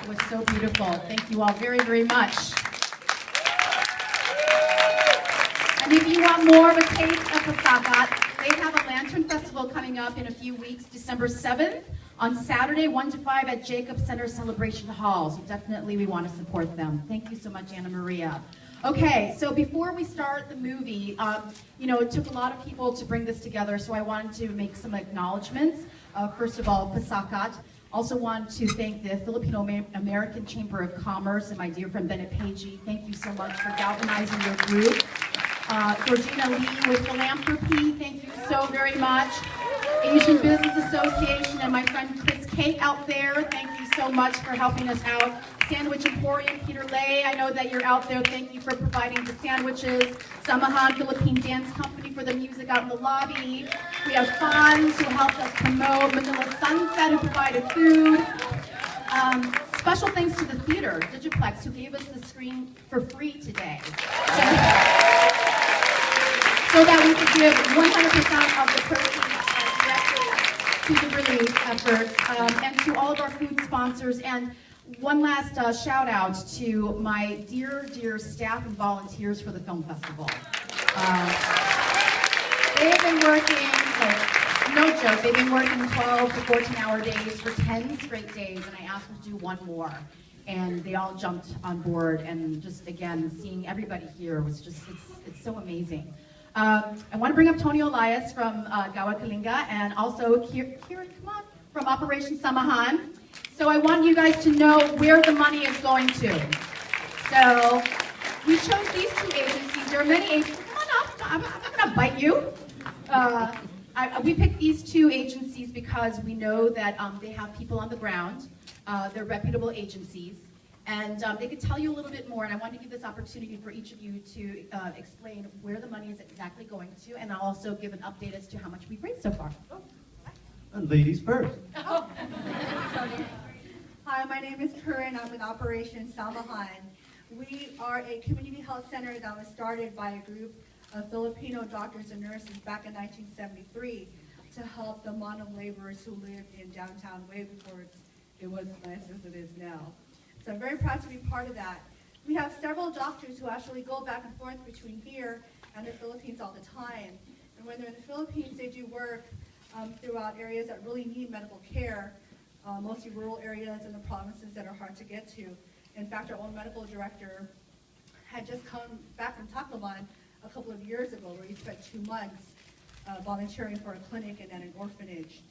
That was so beautiful. Thank you all very, very much. And if you want more of a taste of Pasakat, they have a Lantern Festival coming up in a few weeks, December 7th, on Saturday, 1 to 5 at Jacob Center Celebration Hall. So definitely we want to support them. Thank you so much, Anna Maria. Okay, so before we start the movie, you know, it took a lot of people to bring this together, so I wanted to make some acknowledgments. First of all, Pasakat. Also want to thank the Filipino American Chamber of Commerce and my dear friend Bennett Pagey. Thank you so much for galvanizing your group. Georgina Lee with PhilAmTHropy, thank you so very much. Asian Business Association and my friend Chris Kate out there, thank you so much for helping us out. Sandwich Emporium, Peter Lay, I know that you're out there. Thank you for providing the sandwiches. Samahan Philippine Dance Company for the music out in the lobby. We have Fonz who helped us promote. Manila Sunset who provided food. Special thanks to the theater, Digiplex, who gave us the screen for free today. So that we could give 100% of the proceeds directly to the relief efforts, and to all of our food sponsors. And one last shout out to my dear, dear staff and volunteers for the film festival. They've been working, like, no joke, they've been working 12 to 14-hour days for 10 straight days, and I asked them to do one more. And they all jumped on board, and just, again, seeing everybody here was just, it's so amazing. I want to bring up Tony Elias from Gawad Kalinga, and also Kieran, come on, from Operation Samahan. So I want you guys to know where the money is going to. So we chose these two agencies. There are many agencies. Come on up. I'm not going to bite you. We picked these two agencies because we know that they have people on the ground. They're reputable agencies. And they could tell you a little bit more. And I want to give this opportunity for each of you to explain where the money is exactly going to. And I'll also give an update as to how much we've raised so far. Oh. Ladies first. Oh. Hi, my name is Corinne. I'm with Operation Samahan. We are a community health center that was started by a group of Filipino doctors and nurses back in 1973 to help the Manong laborers who lived in downtown way before it was as nice as it is now. So I'm very proud to be part of that. We have several doctors who actually go back and forth between here and the Philippines all the time. And when they're in the Philippines, they do work throughout areas that really need medical care, mostly rural areas in the provinces that are hard to get to. In fact, our own medical director had just come back from Tacloban a couple of years ago, where he spent 2 months volunteering for a clinic and then an orphanage.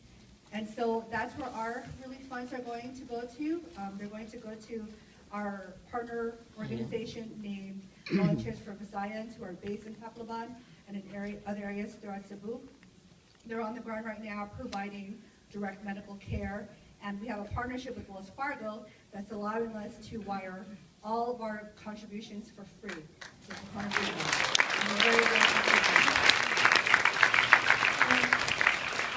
And so that's where our relief funds are going to go to. They're going to go to our partner organization named Volunteers for Visayans, who are based in Tacloban and in other areas throughout Cebu. They're on the ground right now providing direct medical care. And we have a partnership with Wells Fargo that's allowing us to wire all of our contributions for free. So it's a contribution. And we're very, very happy.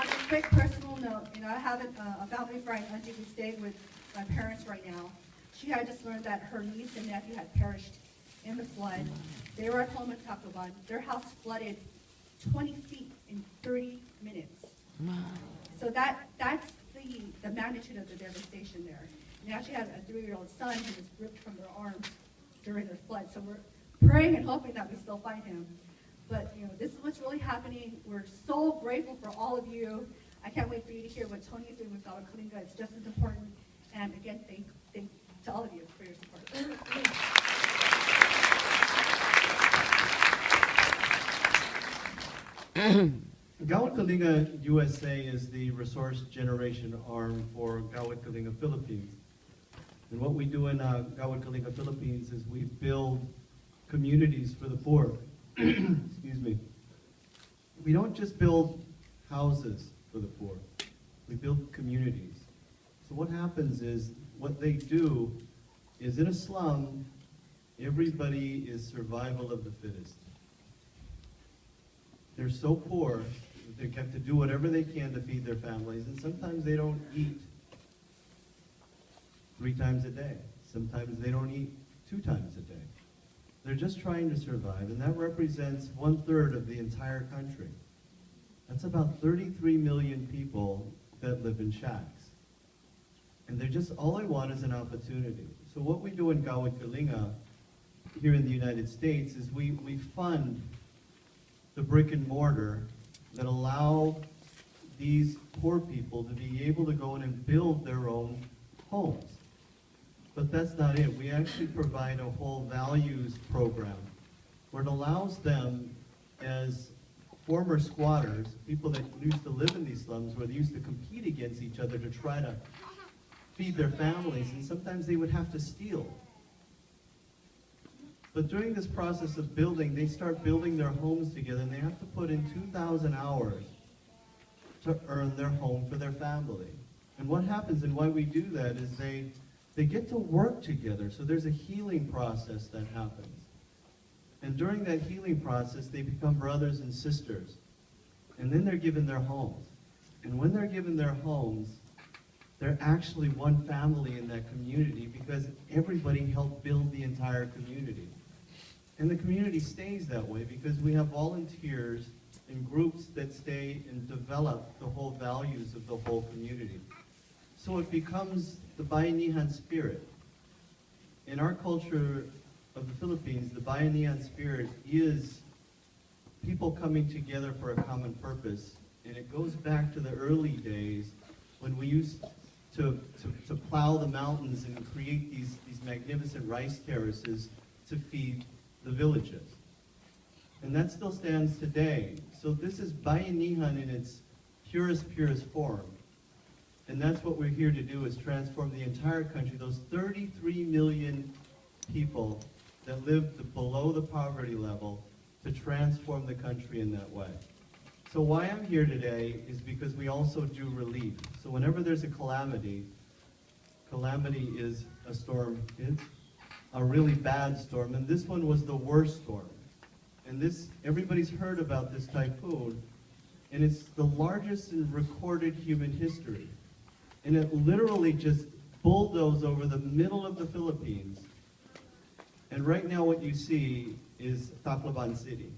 On a quick personal note, you know, I have a family friend, auntie, who's staying with my parents right now. She had just learned that her niece and nephew had perished in the flood. They were at home in Tacloban. Their house flooded 20 feet in 30 minutes. So that's the magnitude of the devastation there. They actually had a 3-year-old son who was ripped from their arms during the flood. So we're praying and hoping that we still find him. But you know, this is what's really happening. We're so grateful for all of you. I can't wait for you to hear what Tony is doing with Gawad Kalinga. It's just as important. And again, thank to all of you for your support. Gawad Kalinga USA is the resource generation arm for Gawad Kalinga Philippines. And what we do in Gawad Kalinga Philippines is we build communities for the poor. Excuse me. We don't just build houses for the poor. We build communities. So what happens is, what they do is, in a slum, everybody is survival of the fittest. They're so poor that they have to do whatever they can to feed their families, and sometimes they don't eat 3 times a day. Sometimes they don't eat 2 times a day. They're just trying to survive, and that represents 1/3 of the entire country. That's about 33 million people that live in shacks. And they're just, all they want is an opportunity. So what we do in Gawad Kalinga here in the United States is we fund the brick and mortar that allow these poor people to be able to go in and build their own homes. But that's not it. We actually provide a whole values program where it allows them, as former squatters, people that used to live in these slums, where they used to compete against each other to try to feed their families, and sometimes they would have to steal. But during this process of building, they start building their homes together, and they have to put in 2,000 hours to earn their home for their family. And what happens, and why we do that, is they get to work together. So there's a healing process that happens. And during that healing process, they become brothers and sisters. And then they're given their homes. And when they're given their homes, they're actually one family in that community, because everybody helped build the entire community. And the community stays that way because we have volunteers and groups that stay and develop the whole values of the whole community. So it becomes the Bayanihan spirit. In our culture of the Philippines, the Bayanihan spirit is people coming together for a common purpose. And it goes back to the early days when we used to plow the mountains and create these magnificent rice terraces to feed the villages. And that still stands today. So this is Bayanihan in its purest form. And that's what we're here to do, is transform the entire country, those 33 million people that live below the poverty level, to transform the country in that way. So why I'm here today is because we also do relief. So whenever there's a calamity is a storm. It's a really bad storm, and this one was the worst storm. And this, everybody's heard about this typhoon, and it's the largest in recorded human history. And it literally just bulldozed over the middle of the Philippines. And right now what you see is Tacloban City.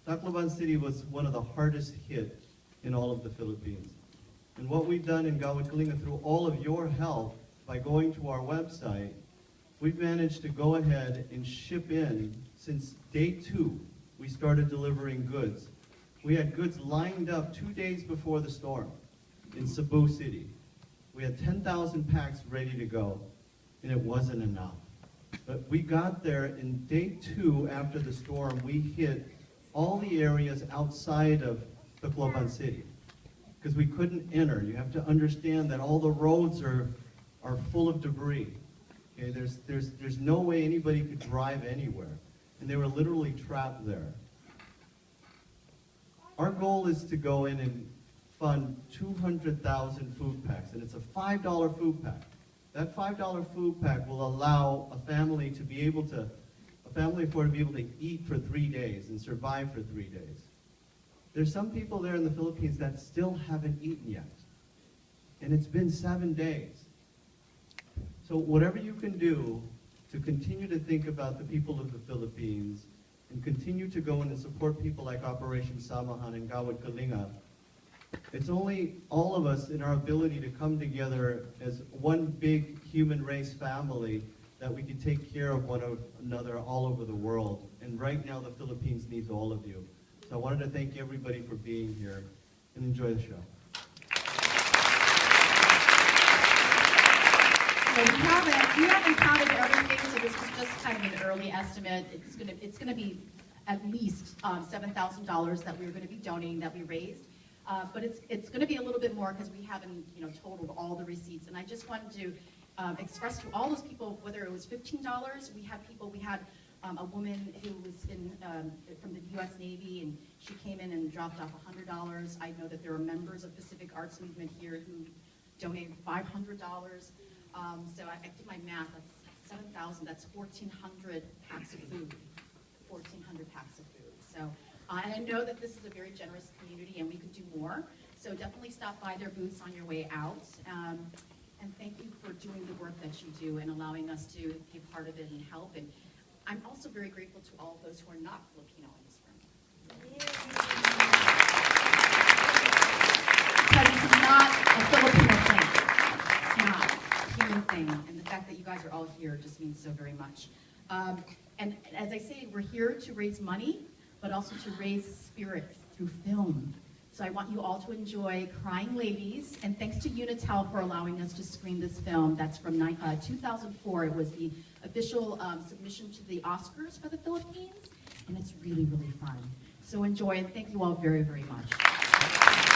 Tacloban City was one of the hardest hit in all of the Philippines. And what we've done in Gawad Kalinga, through all of your help, by going to our website, we've managed to go ahead and ship in, since day 2, we started delivering goods. We had goods lined up 2 days before the storm in Cebu City. We had 10,000 packs ready to go, and it wasn't enough. But we got there, in day 2 after the storm, we hit all the areas outside of Tacloban City, because we couldn't enter. You have to understand that all the roads are full of debris. Okay, there's no way anybody could drive anywhere, and they were literally trapped there. Our goal is to go in and fund 200,000 food packs, and it's a $5 food pack. That $5 food pack will allow a family to be able to, to be able to eat for 3 days and survive for 3 days. There's some people there in the Philippines that still haven't eaten yet, and it's been 7 days. So whatever you can do to continue to think about the people of the Philippines and continue to go in and support people like Operation Samahan and Gawad Kalinga, it's only all of us in our ability to come together as one big human race family that we can take care of one another all over the world. And right now the Philippines needs all of you. So I wanted to thank everybody for being here, and enjoy the show. So we haven't counted everything, so this was just kind of an early estimate. It's gonna be at least $7,000 that we're gonna be donating, that we raised. But it's going to be a little bit more because we haven't, totaled all the receipts. And I just wanted to express to all those people, whether it was $15, we had a woman who was from the U.S. Navy, and she came in and dropped off $100. I know that there are members of Pacific Arts Movement here who donated $500. So I did my math. That's 7,000. That's 1,400 packs of food. 1,400 packs of food. So. And I know that this is a very generous community, and we could do more. So definitely stop by their booths on your way out. And thank you for doing the work that you do and allowing us to be part of it and help. And I'm also very grateful to all of those who are not Filipino in this room. Because this is not a Filipino thing. It's not. here just means so very much. And as I say, we're here to raise money, but also to raise spirits through film. So I want you all to enjoy Crying Ladies, and thanks to Unitel for allowing us to screen this film. That's from 2004. It was the official submission to the Oscars for the Philippines, and it's really, really fun. So enjoy, and thank you all very, very much.